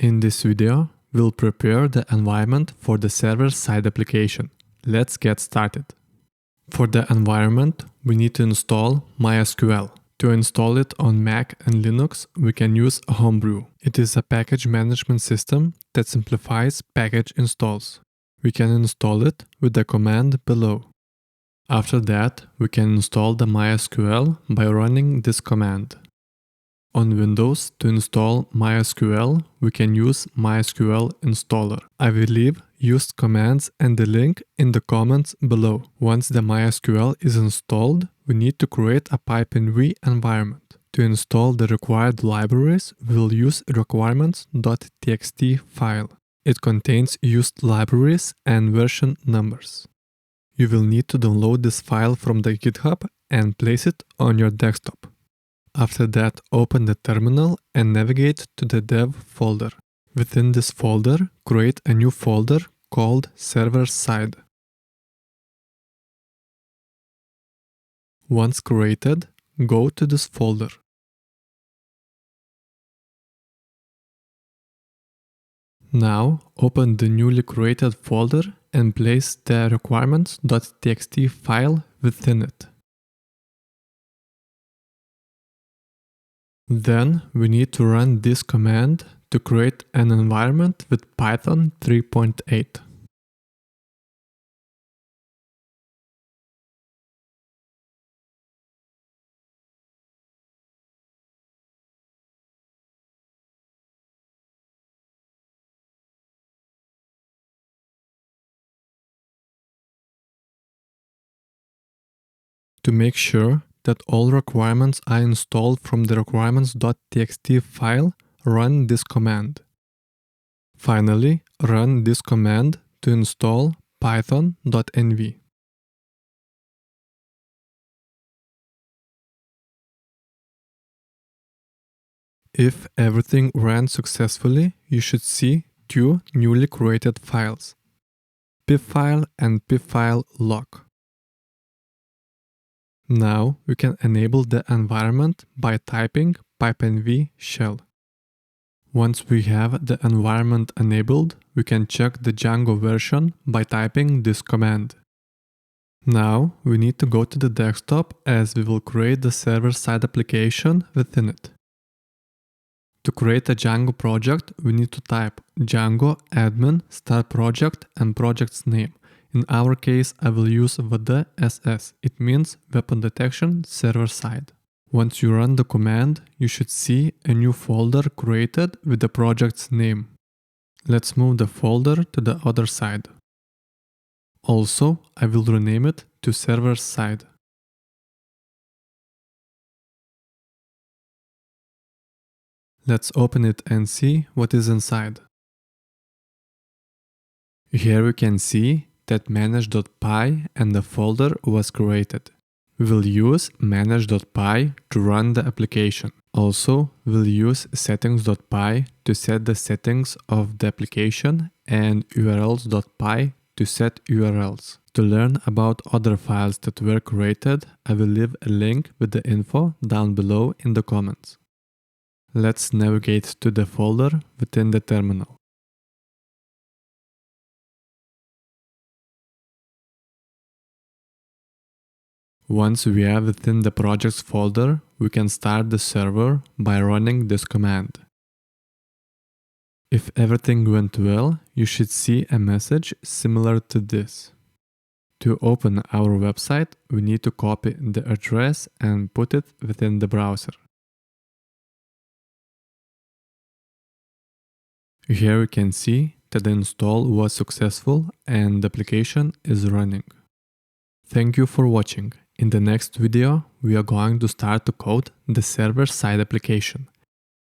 In this video, we'll prepare the environment for the server-side application. Let's get started. For the environment, we need to install MySQL. To install it on Mac and Linux, we can use Homebrew. It is a package management system that simplifies package installs. We can install it with the command below. After that, we can install the MySQL by running this command. On Windows, to install MySQL, we can use MySQL installer. I will leave used commands and the link in the comments below. Once the MySQL is installed, we need to create a Pipenv environment. To install the required libraries, we'll use requirements.txt file. It contains used libraries and version numbers. You will need to download this file from the GitHub and place it on your desktop. After that, open the terminal and navigate to the dev folder. Within this folder, create a new folder called server-side. Once created, go to this folder. Now, open the newly created folder and place the requirements.txt file within it. Then we need to run this command to create an environment with Python 3.8. To make sure that all requirements are installed from the requirements.txt file, run this command. Finally, run this command to install python.env. If everything ran successfully, you should see two newly created files, pipfile and pipfile.log. Now we can enable the environment by typing pipenv shell. Once we have the environment enabled, we can check the Django version by typing this command. Now we need to go to the desktop as we will create the server-side application within it. To create a Django project, we need to type Django admin start project and project's name. In our case, I will use VDSS. It means weapon detection server side. Once you run the command, you should see a new folder created with the project's name. Let's move the folder to the other side. Also, I will rename it to server side. Let's open it and see what is inside. Here we can see that manage.py and the folder was created. We will use manage.py to run the application. Also, we'll use settings.py to set the settings of the application and urls.py to set URLs. To learn about other files that were created, I will leave a link with the info down below in the comments. Let's navigate to the folder within the terminal. Once we are within the projects folder, we can start the server by running this command. If everything went well, you should see a message similar to this. To open our website, we need to copy the address and put it within the browser. Here we can see that the install was successful and the application is running. Thank you for watching. In the next video, we are going to start to code the server-side application.